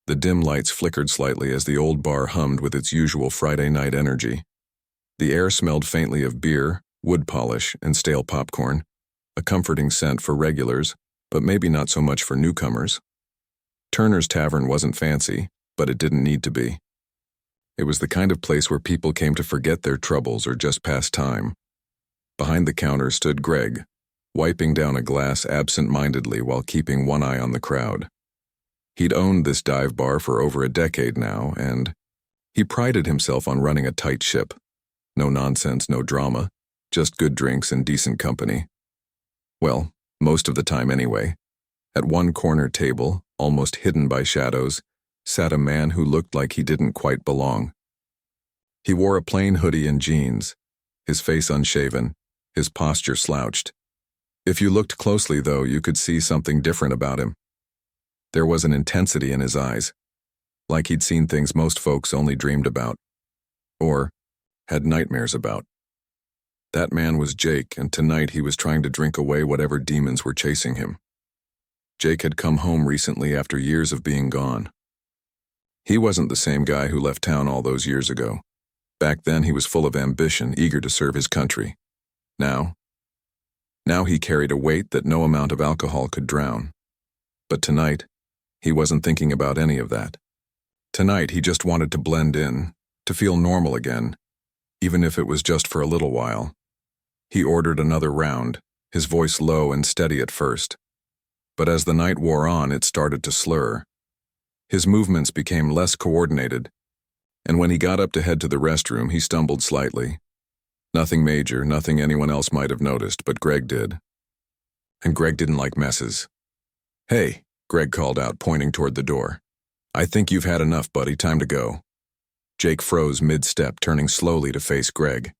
The dim lights flickered slightly as the old bar hummed with its usual Friday night energy. The air smelled faintly of beer, wood polish, and stale popcorn, a comforting scent for regulars, but maybe not so much for newcomers. Turner's Tavern wasn't fancy, but it didn't need to be. It was the kind of place where people came to forget their troubles or just pass time. Behind the counter stood Greg, wiping down a glass absent-mindedly while keeping one eye on the crowd. He'd owned this dive bar for over a decade now, and he prided himself on running a tight ship. No nonsense, no drama, just good drinks and decent company. Well, most of the time anyway. At one corner table, almost hidden by shadows, sat a man who looked like he didn't quite belong. He wore a plain hoodie and jeans, his face unshaven, his posture slouched. If you looked closely, though, you could see something different about him. There was an intensity in his eyes, like he'd seen things most folks only dreamed about, or had nightmares about. That man was Jake, and tonight he was trying to drink away whatever demons were chasing him. Jake had come home recently after years of being gone. He wasn't the same guy who left town all those years ago. Back then he was full of ambition, eager to serve his country. Now he carried a weight that no amount of alcohol could drown. But tonight, he wasn't thinking about any of that. Tonight he just wanted to blend in, to feel normal again, even if it was just for a little while. He ordered another round, his voice low and steady at first. But as the night wore on, it started to slur. His movements became less coordinated, and when he got up to head to the restroom, he stumbled slightly. Nothing major, nothing anyone else might have noticed, but Greg did. And Greg didn't like messes. "Hey," Greg called out, pointing toward the door. "I think you've had enough, buddy. Time to go." Jake froze mid-step, turning slowly to face Greg.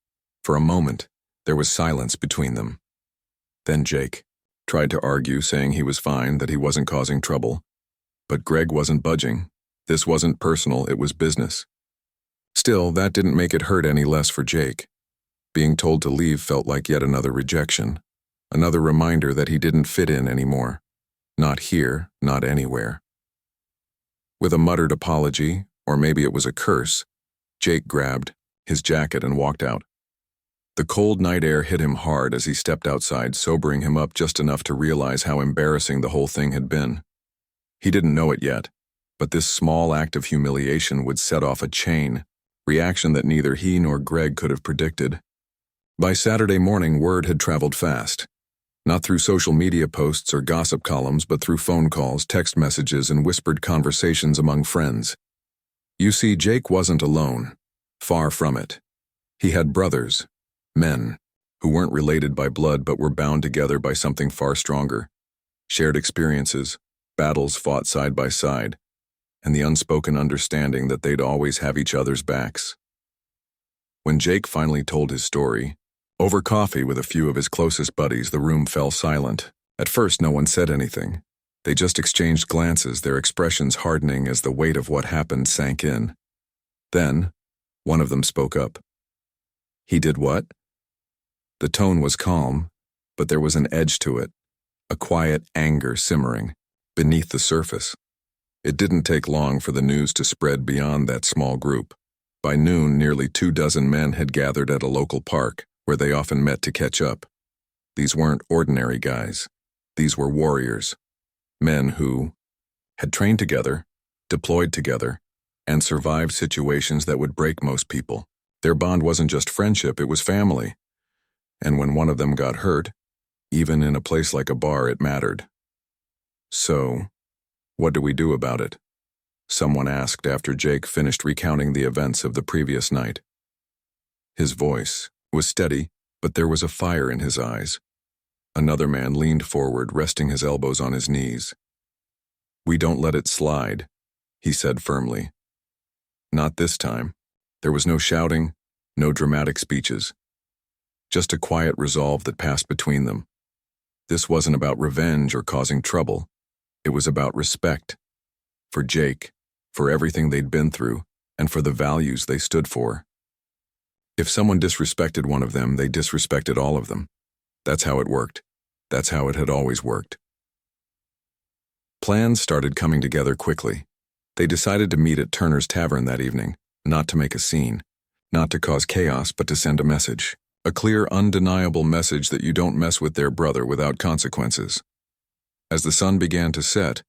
For a moment, there was silence between them. Then Jake tried to argue, saying he was fine, that he wasn't causing trouble. But Greg wasn't budging. This wasn't personal, it was business. Still, that didn't make it hurt any less for Jake. Being told to leave felt like yet another rejection, another reminder that he didn't fit in anymore. Not here, not anywhere. With a muttered apology, or maybe it was a curse, Jake grabbed his jacket and walked out. The cold night air hit him hard as he stepped outside, sobering him up just enough to realize how embarrassing the whole thing had been. He didn't know it yet, but this small act of humiliation would set off a chain reaction that neither he nor Greg could have predicted. By Saturday morning, word had traveled fast. Not through social media posts or gossip columns, but through phone calls, text messages, and whispered conversations among friends. You see, Jake wasn't alone. Far from it. He had brothers, men, who weren't related by blood but were bound together by something far stronger. Shared experiences, battles fought side by side, and the unspoken understanding that they'd always have each other's backs. When Jake finally told his story, over coffee with a few of his closest buddies, the room fell silent. At first, no one said anything. They just exchanged glances, their expressions hardening as the weight of what happened sank in. Then, one of them spoke up. "He did what?" The tone was calm, but there was an edge to it, a quiet anger simmering beneath the surface. It didn't take long for the news to spread beyond that small group. By noon, nearly 24 men had gathered at a local park, where they often met to catch up. These weren't ordinary guys. These were warriors. Men who had trained together, deployed together, and survived situations that would break most people. Their bond wasn't just friendship, it was family. And when one of them got hurt, even in a place like a bar, it mattered. "So, what do we do about it?" someone asked after Jake finished recounting the events of the previous night. His voice was steady, but there was a fire in his eyes. Another man leaned forward, resting his elbows on his knees. "We don't let it slide," he said firmly. Not this time. There was no shouting, no dramatic speeches. Just a quiet resolve that passed between them. This wasn't about revenge or causing trouble. It was about respect. For Jake, for everything they'd been through, and for the values they stood for. If someone disrespected one of them, they disrespected all of them. That's how it worked. That's how it had always worked. Plans started coming together quickly. They decided to meet at Turner's Tavern that evening, not to make a scene, not to cause chaos, but to send a message. A clear, undeniable message that you don't mess with their brother without consequences. As the sun began to set,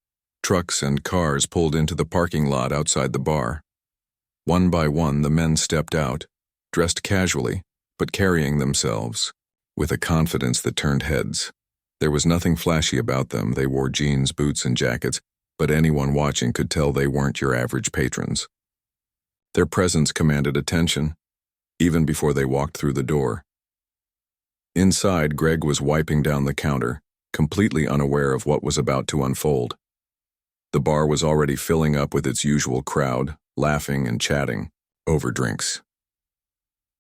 trucks and cars pulled into the parking lot outside the bar. One by one, the men stepped out, dressed casually, but carrying themselves with a confidence that turned heads. There was nothing flashy about them. They wore jeans, boots, and jackets, but anyone watching could tell they weren't your average patrons. Their presence commanded attention, even before they walked through the door. Inside, Greg was wiping down the counter, completely unaware of what was about to unfold. The bar was already filling up with its usual crowd, laughing and chatting over drinks.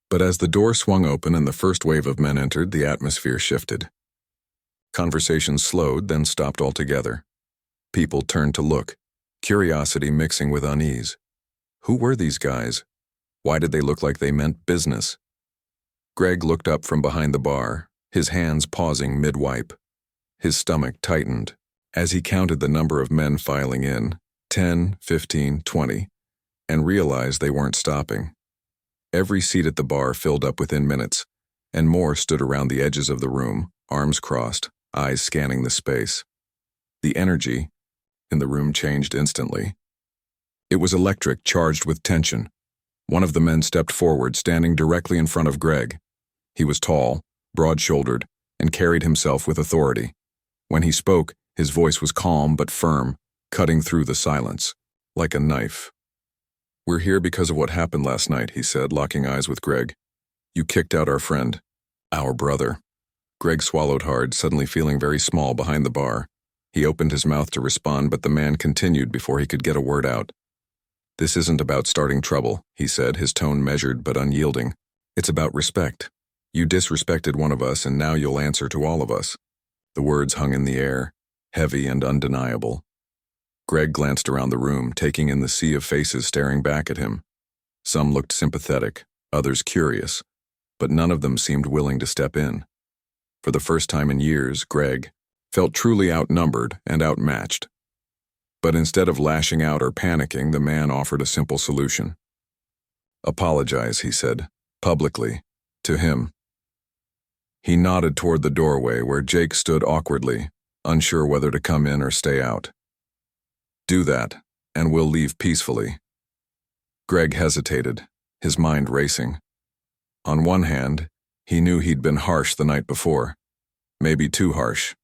But as the door swung open and the first wave of men entered, the atmosphere shifted. Conversation slowed, then stopped altogether. People turned to look, curiosity mixing with unease. Who were these guys? Why did they look like they meant business? Greg looked up from behind the bar, his hands pausing mid-wipe. His stomach tightened as he counted the number of men filing in, 10, 15, 20, and realized they weren't stopping. Every seat at the bar filled up within minutes, and more stood around the edges of the room, arms crossed, eyes scanning the space. The energy in the room changed instantly. It was electric, charged with tension. One of the men stepped forward, standing directly in front of Greg. He was tall, broad-shouldered, and carried himself with authority. When he spoke, his voice was calm but firm, cutting through the silence, like a knife. "We're here because of what happened last night," he said, locking eyes with Greg. "You kicked out our friend, our brother." Greg swallowed hard, suddenly feeling very small behind the bar. He opened his mouth to respond, but the man continued before he could get a word out. "This isn't about starting trouble," he said, his tone measured but unyielding. "It's about respect. You disrespected one of us, and now you'll answer to all of us." The words hung in the air, heavy and undeniable. Greg glanced around the room, taking in the sea of faces staring back at him. Some looked sympathetic, others curious, but none of them seemed willing to step in. For the first time in years, Greg felt truly outnumbered and outmatched. But instead of lashing out or panicking, the man offered a simple solution. "Apologize," he said, publicly, to him. He nodded toward the doorway where Jake stood awkwardly, unsure whether to come in or stay out. "Do that, and we'll leave peacefully." Greg hesitated, his mind racing. On one hand, he knew he'd been harsh the night before, maybe too harsh.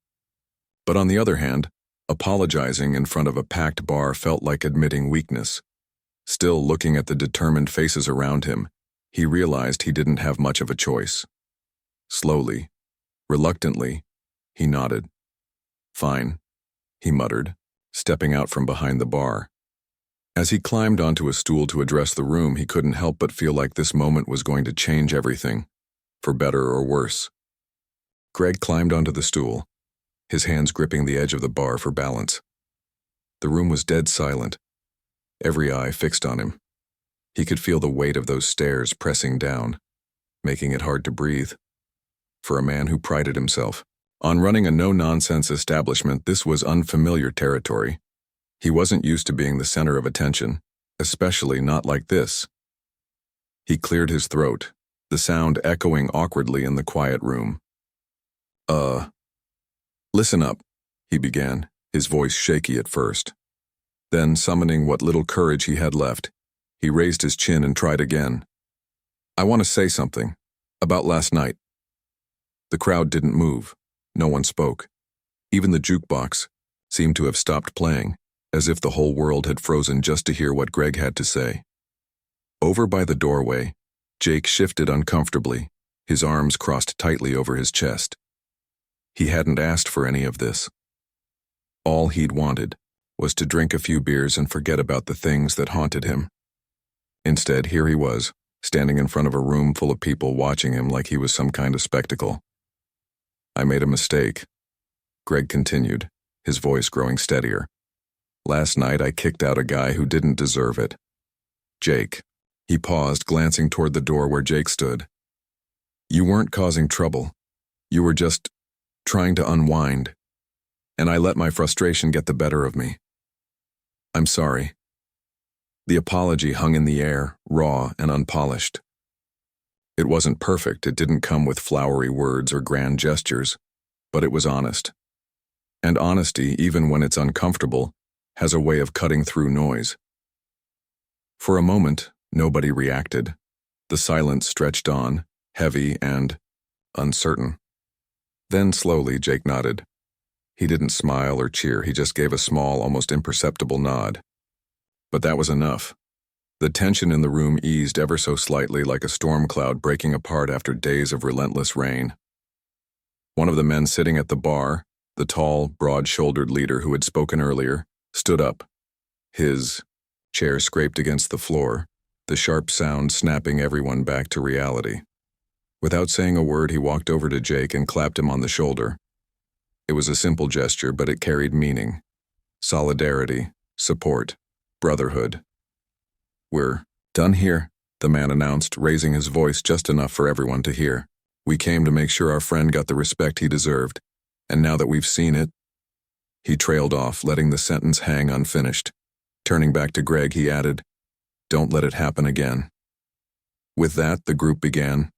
But on the other hand, apologizing in front of a packed bar felt like admitting weakness. Still looking at the determined faces around him, he realized he didn't have much of a choice. Slowly, reluctantly, he nodded. "Fine," he muttered, stepping out from behind the bar. As he climbed onto a stool to address the room, he couldn't help but feel like this moment was going to change everything, for better or worse. Greg climbed onto the stool, his hands gripping the edge of the bar for balance. The room was dead silent, every eye fixed on him. He could feel the weight of those stares pressing down, making it hard to breathe. For a man who prided himself on running a no-nonsense establishment, this was unfamiliar territory. He wasn't used to being the center of attention, especially not like this. He cleared his throat, the sound echoing awkwardly in the quiet room. Listen up," he began, his voice shaky at first. Then, summoning what little courage he had left, he raised his chin and tried again. "I want to say something about last night." The crowd didn't move. No one spoke. Even the jukebox seemed to have stopped playing, as if the whole world had frozen just to hear what Greg had to say. Over by the doorway, Jake shifted uncomfortably, his arms crossed tightly over his chest. He hadn't asked for any of this. All he'd wanted was to drink a few beers and forget about the things that haunted him. Instead, here he was, standing in front of a room full of people watching him like he was some kind of spectacle. "I made a mistake," Greg continued, his voice growing steadier. "Last night I kicked out a guy who didn't deserve it. Jake." He paused, glancing toward the door where Jake stood. "You weren't causing trouble. You were just trying to unwind, and I let my frustration get the better of me. I'm sorry." The apology hung in the air, raw and unpolished. It wasn't perfect, it didn't come with flowery words or grand gestures, but it was honest. And honesty, even when it's uncomfortable, has a way of cutting through noise. For a moment, nobody reacted. The silence stretched on, heavy and uncertain. Then slowly Jake nodded. He didn't smile or cheer, he just gave a small, almost imperceptible nod. But that was enough. The tension in the room eased ever so slightly, like a storm cloud breaking apart after days of relentless rain. One of the men sitting at the bar, the tall, broad-shouldered leader who had spoken earlier, stood up. His chair scraped against the floor, the sharp sound snapping everyone back to reality. Without saying a word, he walked over to Jake and clapped him on the shoulder. It was a simple gesture, but it carried meaning. Solidarity, support, brotherhood. "We're done here," the man announced, raising his voice just enough for everyone to hear. "We came to make sure our friend got the respect he deserved, and now that we've seen it—" He trailed off, letting the sentence hang unfinished. Turning back to Greg, he added, "Don't let it happen again." With that, the group began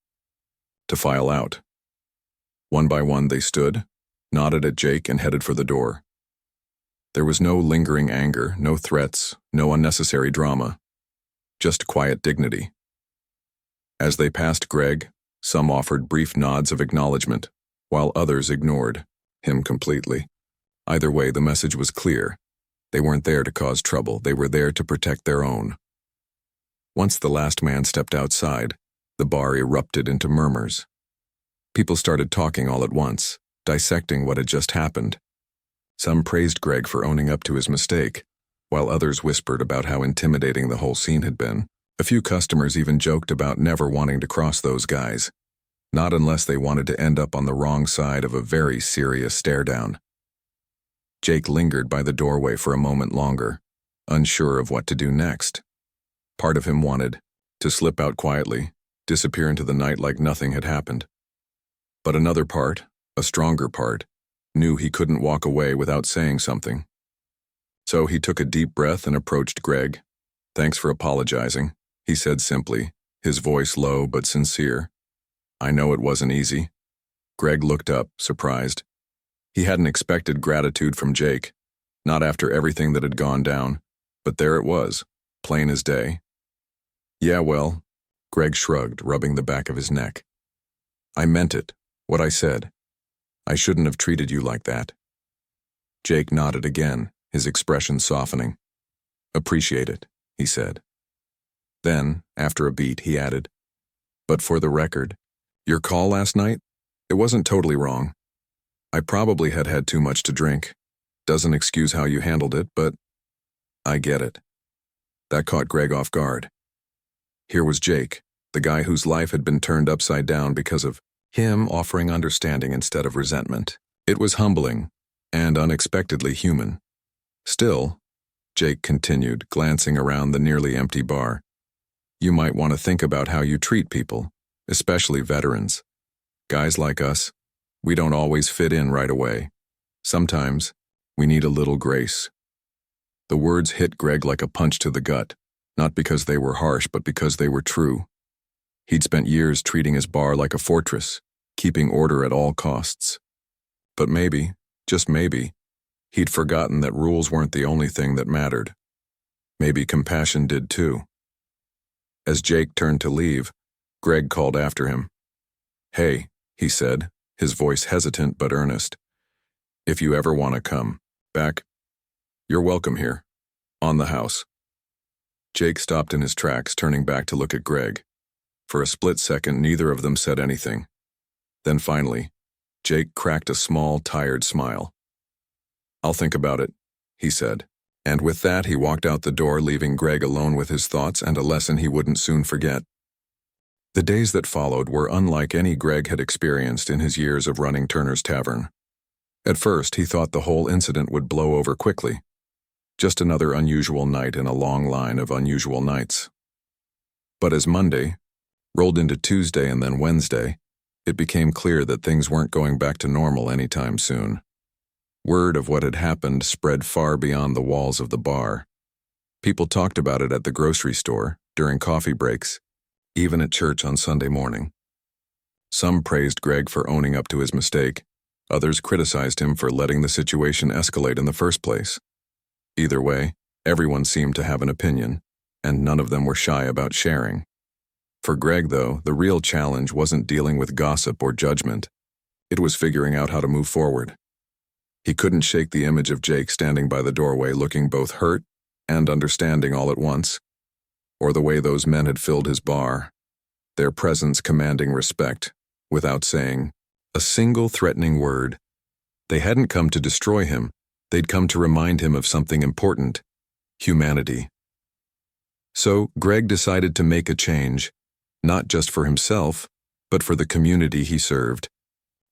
to file out. One by one they stood, nodded at Jake, and headed for the door. There was no lingering anger, no threats, no unnecessary drama. Just quiet dignity. As they passed Greg, some offered brief nods of acknowledgement, while others ignored him completely. Either way, the message was clear. They weren't there to cause trouble, they were there to protect their own. Once the last man stepped outside, the bar erupted into murmurs. People started talking all at once, dissecting what had just happened. Some praised Greg for owning up to his mistake, while others whispered about how intimidating the whole scene had been. A few customers even joked about never wanting to cross those guys, not unless they wanted to end up on the wrong side of a very serious stare-down. Jake lingered by the doorway for a moment longer, unsure of what to do next. Part of him wanted to slip out quietly, disappear into the night like nothing had happened. But another part, a stronger part, knew he couldn't walk away without saying something. So he took a deep breath and approached Greg. "Thanks for apologizing," he said simply, his voice low but sincere. "I know it wasn't easy." Greg looked up, surprised. He hadn't expected gratitude from Jake, not after everything that had gone down, but there it was, plain as day. "Yeah, well," Greg shrugged, rubbing the back of his neck. "I meant it, what I said. I shouldn't have treated you like that." Jake nodded again, his expression softening. "Appreciate it," he said. Then, after a beat, he added, "But for the record, your call last night, it wasn't totally wrong. I probably had had too much to drink. Doesn't excuse how you handled it, but I get it." That caught Greg off guard. Here was Jake, the guy whose life had been turned upside down because of him offering understanding instead of resentment. It was humbling and unexpectedly human. "Still," Jake continued, glancing around the nearly empty bar, "you might want to think about how you treat people, especially veterans. Guys like us, we don't always fit in right away. Sometimes, we need a little grace." The words hit Greg like a punch to the gut, not because they were harsh, but because they were true. He'd spent years treating his bar like a fortress, keeping order at all costs. But maybe, just maybe, he'd forgotten that rules weren't the only thing that mattered. Maybe compassion did too. As Jake turned to leave, Greg called after him. "Hey," he said, his voice hesitant but earnest. "If you ever want to come back, you're welcome here, on the house." Jake stopped in his tracks, turning back to look at Greg. For a split second, neither of them said anything. Then finally, Jake cracked a small, tired smile. "I'll think about it," he said. And with that, he walked out the door, leaving Greg alone with his thoughts and a lesson he wouldn't soon forget. The days that followed were unlike any Greg had experienced in his years of running Turner's Tavern. At first, he thought the whole incident would blow over quickly. Just another unusual night in a long line of unusual nights. But as Monday rolled into Tuesday and then Wednesday, it became clear that things weren't going back to normal anytime soon. Word of what had happened spread far beyond the walls of the bar. People talked about it at the grocery store, during coffee breaks, even at church on Sunday morning. Some praised Greg for owning up to his mistake. Others criticized him for letting the situation escalate in the first place. Either way, everyone seemed to have an opinion, and none of them were shy about sharing. For Greg, though, the real challenge wasn't dealing with gossip or judgment. It was figuring out how to move forward. He couldn't shake the image of Jake standing by the doorway looking both hurt and understanding all at once, or the way those men had filled his bar, their presence commanding respect, without saying a single threatening word. They hadn't come to destroy him, they'd come to remind him of something important: humanity. So Greg decided to make a change, not just for himself, but for the community he served.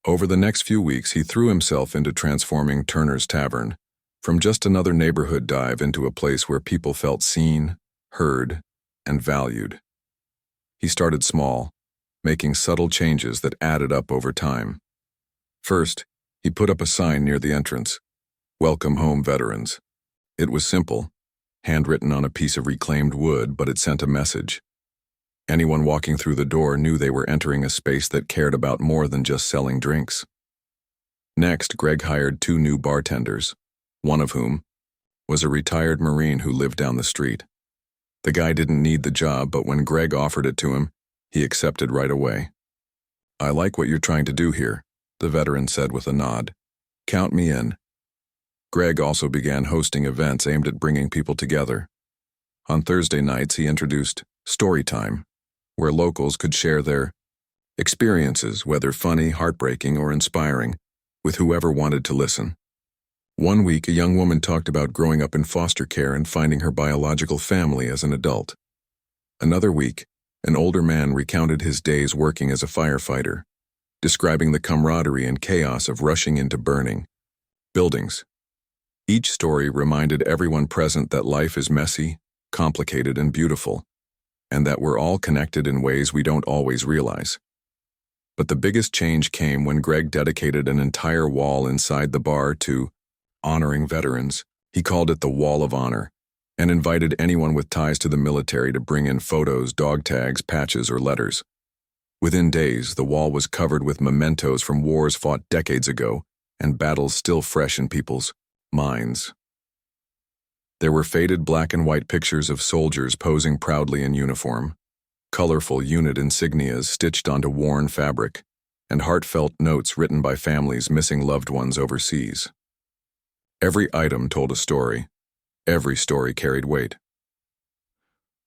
Over the next few weeks, he threw himself into transforming Turner's Tavern, from just another neighborhood dive into a place where people felt seen, heard, and valued. He started small, making subtle changes that added up over time. First, he put up a sign near the entrance: "Welcome home, veterans." It was simple, handwritten on a piece of reclaimed wood, but it sent a message. Anyone walking through the door knew they were entering a space that cared about more than just selling drinks. Next, Greg hired 2 new bartenders, one of whom was a retired Marine who lived down the street. The guy didn't need the job, but when Greg offered it to him, he accepted right away. "I like what you're trying to do here," the veteran said with a nod. "Count me in." Greg also began hosting events aimed at bringing people together. On Thursday nights, he introduced Story Time, where locals could share their experiences, whether funny, heartbreaking, or inspiring, with whoever wanted to listen. One week, a young woman talked about growing up in foster care and finding her biological family as an adult. Another week, an older man recounted his days working as a firefighter, describing the camaraderie and chaos of rushing into burning buildings. Each story reminded everyone present that life is messy, complicated, and beautiful, and that we're all connected in ways we don't always realize. But the biggest change came when Greg dedicated an entire wall inside the bar to honoring veterans. He called it the Wall of Honor, and invited anyone with ties to the military to bring in photos, dog tags, patches, or letters. Within days, the wall was covered with mementos from wars fought decades ago and battles still fresh in people's minds. There were faded black and white pictures of soldiers posing proudly in uniform, colorful unit insignias stitched onto worn fabric, and heartfelt notes written by families missing loved ones overseas. Every item told a story. Every story carried weight.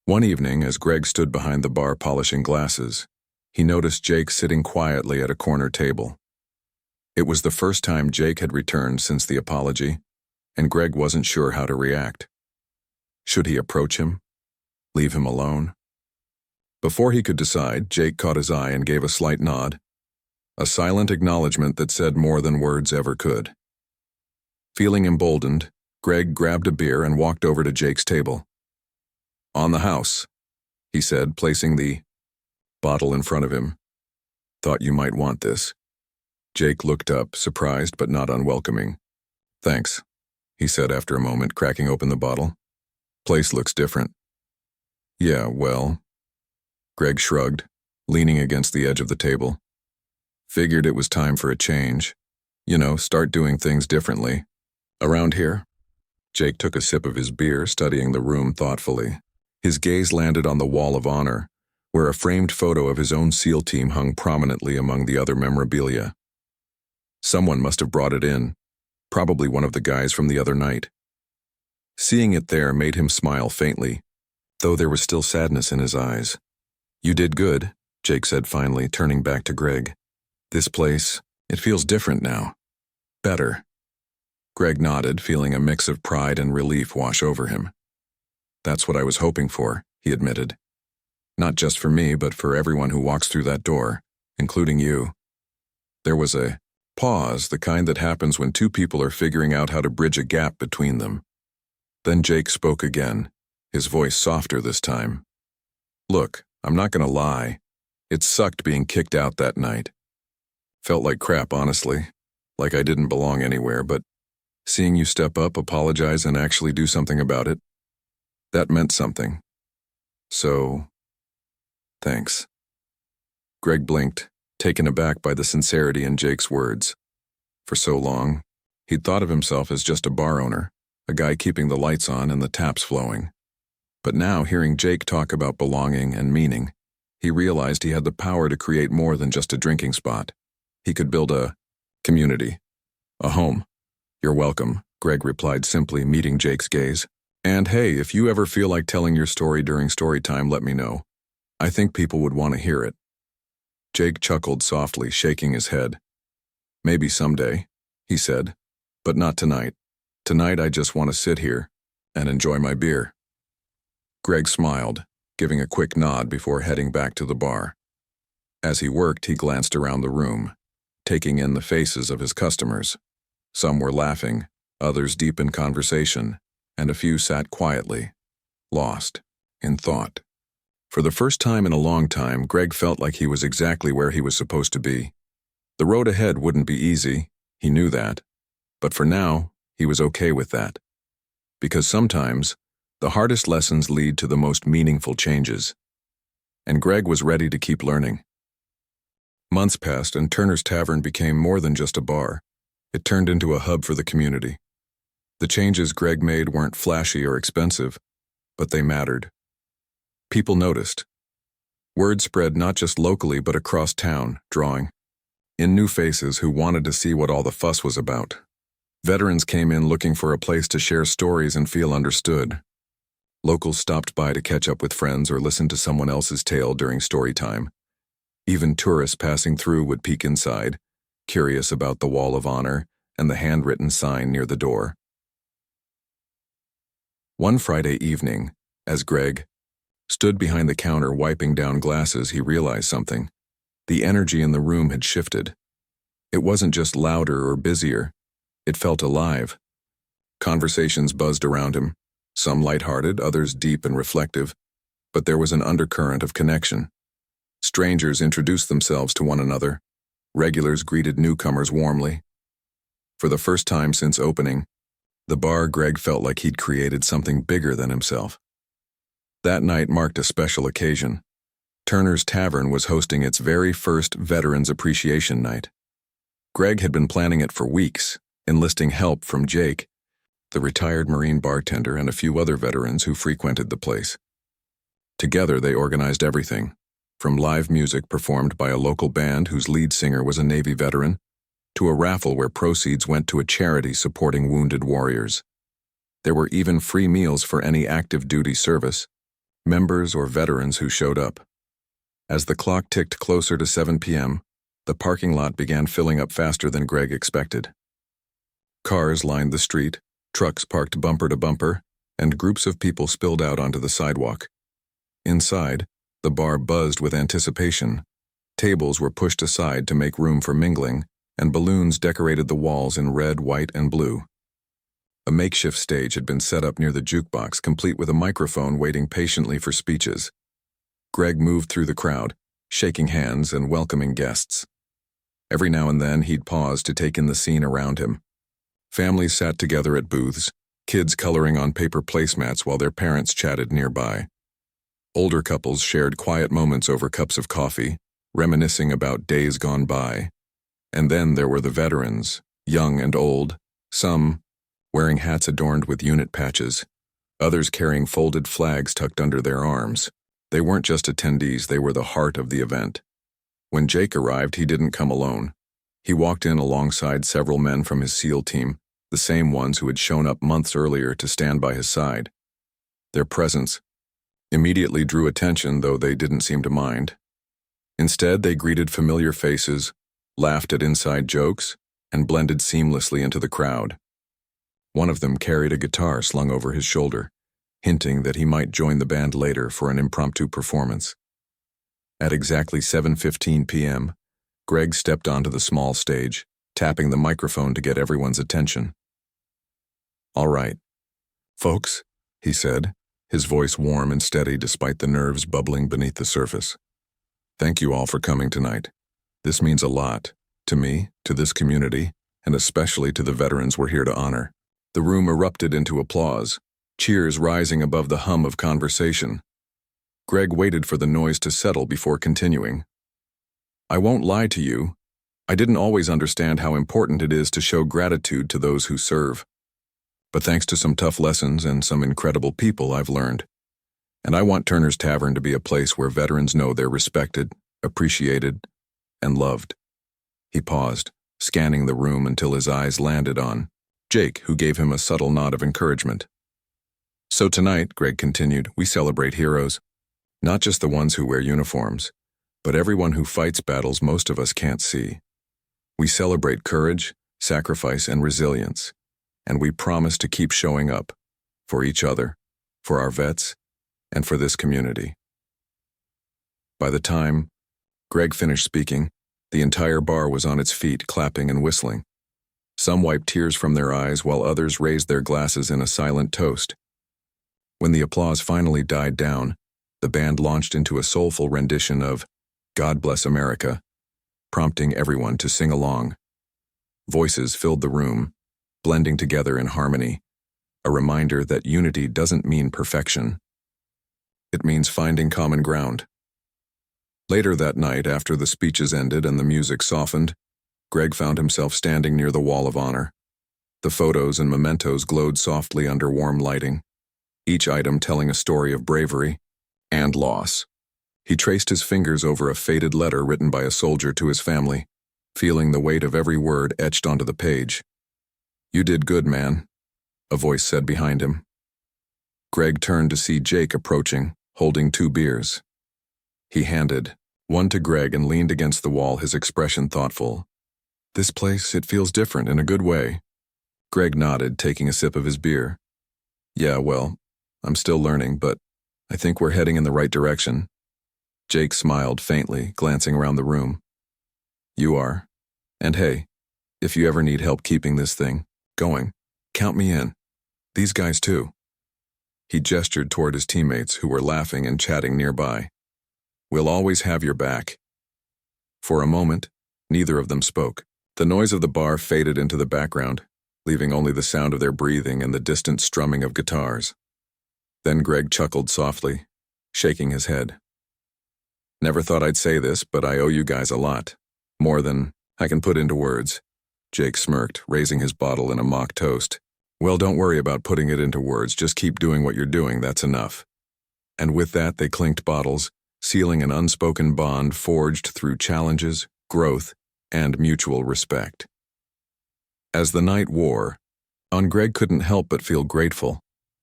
One evening, as Greg stood behind the bar polishing glasses, he noticed Jake sitting quietly at a corner table. It was the first time Jake had returned since the apology, and Greg wasn't sure how to react. Should he approach him? Leave him alone? Before he could decide, Jake caught his eye and gave a slight nod, a silent acknowledgement that said more than words ever could. Feeling emboldened, Greg grabbed a beer and walked over to Jake's table. "On the house," he said, placing the bottle in front of him. "Thought you might want this." Jake looked up, surprised but not unwelcoming. "Thanks," he said after a moment, cracking open the bottle. "Place looks different." "Yeah, well," Greg shrugged, leaning against the edge of the table. "Figured it was time for a change. Start doing things differently. Around here?" Jake took a sip of his beer, studying the room thoughtfully. His gaze landed on the Wall of Honor, where a framed photo of his own SEAL team hung prominently among the other memorabilia. Someone must have brought it in, probably one of the guys from the other night. Seeing it there made him smile faintly, though there was still sadness in his eyes. "You did good," Jake said finally, turning back to Greg. "This place, it feels different now. Better." Greg nodded, feeling a mix of pride and relief wash over him. "That's what I was hoping for," he admitted. "Not just for me, but for everyone who walks through that door, including you." There was a pause, the kind that happens when two people are figuring out how to bridge a gap between them. Then Jake spoke again, his voice softer this time. "Look, I'm not gonna lie. It sucked being kicked out that night. Felt like crap, honestly, like I didn't belong anywhere, but seeing you step up, apologize, and actually do something about it, That meant something. So, thanks. Greg blinked, taken aback by the sincerity in Jake's words. For so long, he'd thought of himself as just a bar owner, a guy keeping the lights on and the taps flowing. But now, hearing Jake talk about belonging and meaning, he realized he had the power to create more than just a drinking spot. He could build a community, a home. You're welcome, Greg replied simply, meeting Jake's gaze. And hey, if you ever feel like telling your story during story time, let me know. I think people would want to hear it. Jake chuckled softly, shaking his head. Maybe someday, he said, but not tonight. Tonight I just want to sit here and enjoy my beer. Greg smiled, giving a quick nod before heading back to the bar. As he worked, he glanced around the room, taking in the faces of his customers. Some were laughing, others deep in conversation, and a few sat quietly, lost in thought. For the first time in a long time, Greg felt like he was exactly where he was supposed to be. The road ahead wouldn't be easy, he knew that. But for now, he was okay with that. Because sometimes, the hardest lessons lead to the most meaningful changes. And Greg was ready to keep learning. Months passed and Turner's Tavern became more than just a bar. It turned into a hub for the community. The changes Greg made weren't flashy or expensive, but they mattered. People noticed. Word spread not just locally but across town, drawing in new faces who wanted to see what all the fuss was about. Veterans came in looking for a place to share stories and feel understood. Locals stopped by to catch up with friends or listen to someone else's tale during story time. Even tourists passing through would peek inside, curious about the Wall of Honor and the handwritten sign near the door. One Friday evening, as Greg stood behind the counter wiping down glasses, he realized something. The energy in the room had shifted. It wasn't just louder or busier. It felt alive. Conversations buzzed around him, some lighthearted, others deep and reflective, but there was an undercurrent of connection. Strangers introduced themselves to one another. Regulars greeted newcomers warmly. For the first time since opening, the bar, Greg felt like he'd created something bigger than himself. That night marked a special occasion. Turner's Tavern was hosting its very first Veterans Appreciation Night. Greg had been planning it for weeks, enlisting help from Jake, the retired Marine bartender, and a few other veterans who frequented the place. Together they organized everything, from live music performed by a local band whose lead singer was a Navy veteran, to a raffle where proceeds went to a charity supporting wounded warriors. There were even free meals for any active duty service members or veterans who showed up. As the clock ticked closer to 7 p.m., the parking lot began filling up faster than Greg expected. Cars lined the street, trucks parked bumper to bumper, and groups of people spilled out onto the sidewalk. Inside, the bar buzzed with anticipation. Tables were pushed aside to make room for mingling, and balloons decorated the walls in red, white, and blue. A makeshift stage had been set up near the jukebox, complete with a microphone waiting patiently for speeches. Greg moved through the crowd, shaking hands and welcoming guests. Every now and then he'd pause to take in the scene around him. Families sat together at booths, kids coloring on paper placemats while their parents chatted nearby. Older couples shared quiet moments over cups of coffee, reminiscing about days gone by. And then there were the veterans, young and old, some wearing hats adorned with unit patches, others carrying folded flags tucked under their arms. They weren't just attendees, they were the heart of the event. When Jake arrived, he didn't come alone. He walked in alongside several men from his SEAL team, the same ones who had shown up months earlier to stand by his side. Their presence immediately drew attention, though they didn't seem to mind. Instead, they greeted familiar faces, laughed at inside jokes, and blended seamlessly into the crowd. One of them carried a guitar slung over his shoulder, hinting that he might join the band later for an impromptu performance. At exactly 7:15 p.m., Greg stepped onto the small stage, tapping the microphone to get everyone's attention. "All right, folks," he said, his voice warm and steady despite the nerves bubbling beneath the surface. "Thank you all for coming tonight. This means a lot, to me, to this community, and especially to the veterans we're here to honor." The room erupted into applause. cheers rising above the hum of conversation. Greg waited for the noise to settle before continuing. I won't lie to you. I didn't always understand how important it is to show gratitude to those who serve. But thanks to some tough lessons and some incredible people, I've learned. And I want Turner's Tavern to be a place where veterans know they're respected, appreciated, and loved. He paused, scanning the room until his eyes landed on Jake, who gave him a subtle nod of encouragement. So tonight, Greg continued, we celebrate heroes. Not just the ones who wear uniforms, but everyone who fights battles most of us can't see. We celebrate courage, sacrifice, and resilience, and we promise to keep showing up for each other, for our vets, and for this community. By the time Greg finished speaking, the entire bar was on its feet, clapping and whistling. Some wiped tears from their eyes while others raised their glasses in a silent toast. When the applause finally died down, the band launched into a soulful rendition of God Bless America, prompting everyone to sing along. Voices filled the room, blending together in harmony, a reminder that unity doesn't mean perfection. It means finding common ground. Later that night, after the speeches ended and the music softened, Greg found himself standing near the Wall of Honor. The photos and mementos glowed softly under warm lighting, each item telling a story of bravery and loss. He traced his fingers over a faded letter written by a soldier to his family, feeling the weight of every word etched onto the page. You did good, man, a voice said behind him. Greg turned to see Jake approaching, holding 2 beers. He handed one to Greg and leaned against the wall, his expression thoughtful. This place, it feels different in a good way. Greg nodded, taking a sip of his beer. Yeah, well, I'm still learning, but I think we're heading in the right direction. Jake smiled faintly, glancing around the room. You are. And hey, if you ever need help keeping this thing going, count me in. These guys too. He gestured toward his teammates who were laughing and chatting nearby. We'll always have your back. For a moment, neither of them spoke. The noise of the bar faded into the background, leaving only the sound of their breathing and the distant strumming of guitars. Then Greg chuckled softly, shaking his head. Never thought I'd say this, but I owe you guys a lot. More than I can put into words. Jake smirked, raising his bottle in a mock toast. Well, don't worry about putting it into words, just keep doing what you're doing, that's enough. And with that, they clinked bottles, sealing an unspoken bond forged through challenges, growth, and mutual respect. As the night wore on, Greg couldn't help but feel grateful,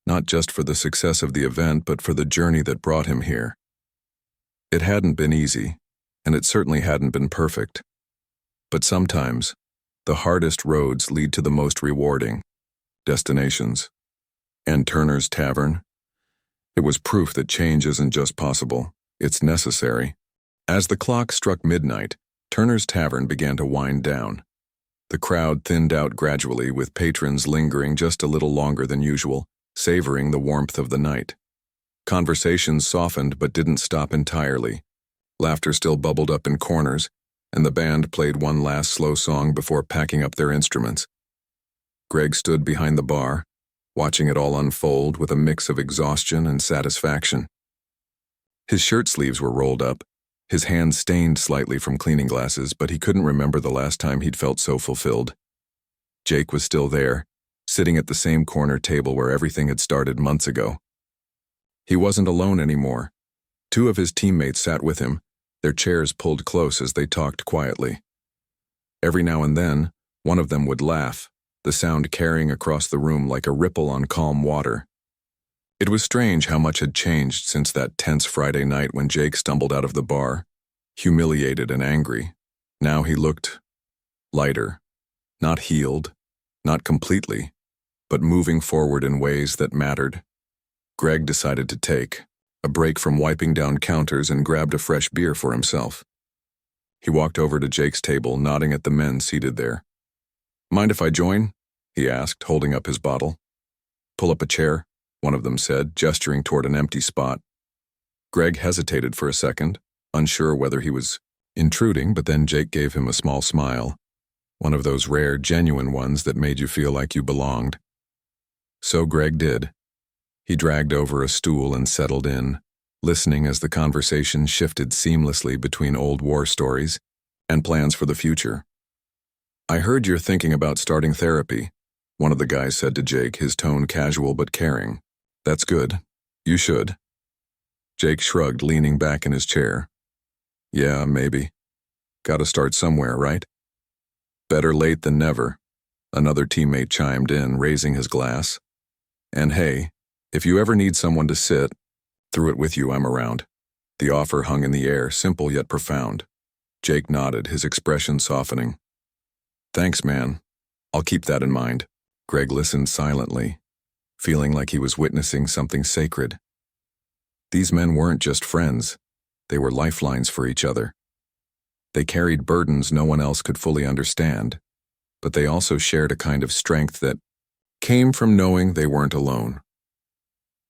not just for the success of the event, but for the journey that brought him here. It hadn't been easy, and it certainly hadn't been perfect. But sometimes, the hardest roads lead to the most rewarding destinations. And Turner's Tavern? It was proof that change isn't just possible, it's necessary. As the clock struck midnight, Turner's Tavern began to wind down. The crowd thinned out gradually, with patrons lingering just a little longer than usual, savoring the warmth of the night. Conversations softened but didn't stop entirely. Laughter still bubbled up in corners, and the band played one last slow song before packing up their instruments. Greg stood behind the bar, watching it all unfold with a mix of exhaustion and satisfaction. His shirt sleeves were rolled up, his hands stained slightly from cleaning glasses, but he couldn't remember the last time he'd felt so fulfilled. Jake was still there, sitting at the same corner table where everything had started months ago. He wasn't alone anymore. 2 of his teammates sat with him, their chairs pulled close as they talked quietly. Every now and then, one of them would laugh, the sound carrying across the room like a ripple on calm water. It was strange how much had changed since that tense Friday night when Jake stumbled out of the bar, humiliated and angry. Now he looked lighter, not healed, not completely, but moving forward in ways that mattered. Greg decided to take a break from wiping down counters and grabbed a fresh beer for himself. He walked over to Jake's table, nodding at the men seated there. Mind if I join? He asked, holding up his bottle. Pull up a chair, one of them said, gesturing toward an empty spot. Greg hesitated for a second, unsure whether he was intruding, but then Jake gave him a small smile, one of those rare, genuine ones that made you feel like you belonged. So Greg did. He dragged over a stool and settled in, listening as the conversation shifted seamlessly between old war stories and plans for the future. "I heard you're thinking about starting therapy," one of the guys said to Jake, his tone casual but caring. "That's good. You should." Jake shrugged, leaning back in his chair. "Yeah, maybe. Gotta start somewhere, right?" "Better late than never," another teammate chimed in, raising his glass. "And hey, if you ever need someone to sit through it with you, I'm around." The offer hung in the air, simple yet profound. Jake nodded, his expression softening. "Thanks, man. I'll keep that in mind." Greg listened silently, feeling like he was witnessing something sacred. These men weren't just friends, they were lifelines for each other. They carried burdens no one else could fully understand, but they also shared a kind of strength that came from knowing they weren't alone.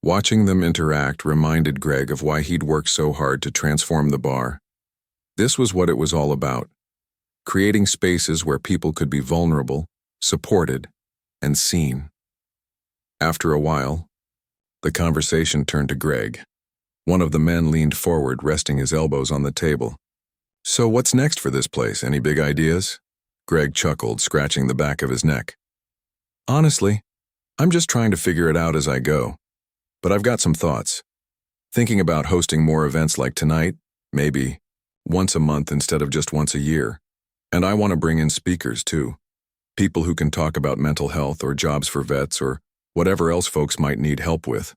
Watching them interact reminded Greg of why he'd worked so hard to transform the bar. This was what it was all about, creating spaces where people could be vulnerable, supported, and seen. After a while, the conversation turned to Greg. One of the men leaned forward, resting his elbows on the table. "So what's next for this place? Any big ideas?" Greg chuckled, scratching the back of his neck. "Honestly, I'm just trying to figure it out as I go. But I've got some thoughts. Thinking about hosting more events like tonight, maybe once a month instead of just once a year. And I want to bring in speakers too. People who can talk about mental health or jobs for vets or whatever else folks might need help with."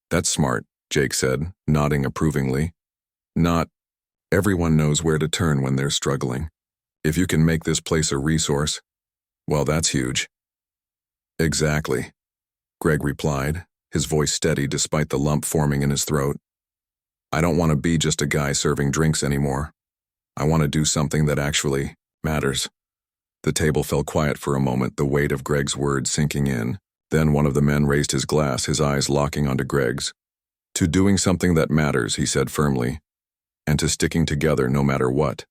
"That's smart," Jake said, nodding approvingly. "Not everyone knows where to turn when they're struggling. If you can make this place a resource, well, that's huge." "Exactly," Greg replied, his voice steady despite the lump forming in his throat. "I don't want to be just a guy serving drinks anymore. I want to do something that actually matters." The table fell quiet for a moment, the weight of Greg's words sinking in. Then one of the men raised his glass, his eyes locking onto Greg's. "To doing something that matters," he said firmly, "and to sticking together no matter what."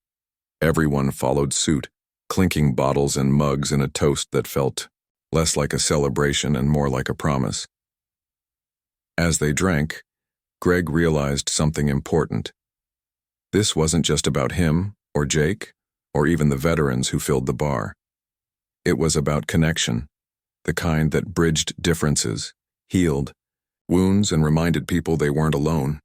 Everyone followed suit, clinking bottles and mugs in a toast that felt less like a celebration and more like a promise. As they drank, Greg realized something important. This wasn't just about him, or Jake, or even the veterans who filled the bar. It was about connection, the kind that bridged differences, healed wounds, and reminded people they weren't alone.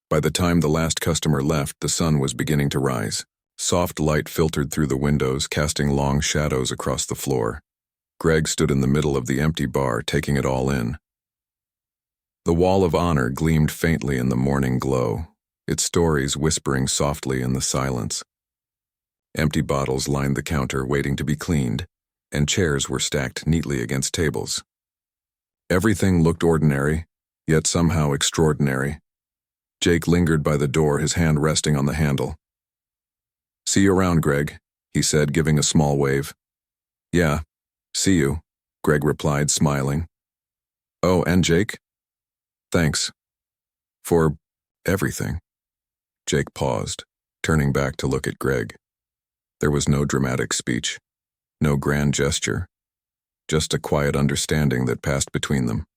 By the time the last customer left, the sun was beginning to rise. Soft light filtered through the windows, casting long shadows across the floor. Greg stood in the middle of the empty bar, taking it all in. The Wall of Honor gleamed faintly in the morning glow, its stories whispering softly in the silence. Empty bottles lined the counter, waiting to be cleaned, and chairs were stacked neatly against tables. Everything looked ordinary, yet somehow extraordinary. Jake lingered by the door, his hand resting on the handle. "See you around, Greg," he said, giving a small wave. "Yeah, see you," Greg replied, smiling. "Oh, and Jake? Thanks. For everything." Jake paused, turning back to look at Greg. There was no dramatic speech, no grand gesture, just a quiet understanding that passed between them.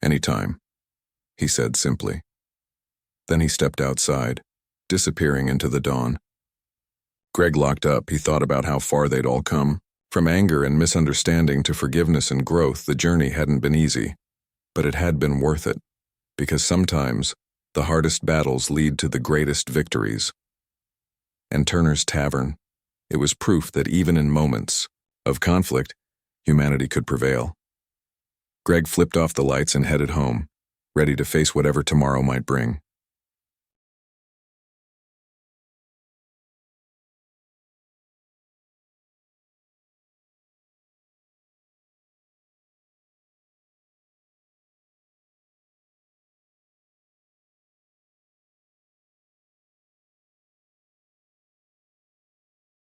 "Anytime," he said simply. Then he stepped outside, disappearing into the dawn. Greg locked up. He thought about how far they'd all come. From anger and misunderstanding to forgiveness and growth, the journey hadn't been easy. But it had been worth it, because sometimes the hardest battles lead to the greatest victories. And Turner's Tavern, it was proof that even in moments of conflict, humanity could prevail. Greg flipped off the lights and headed home, ready to face whatever tomorrow might bring.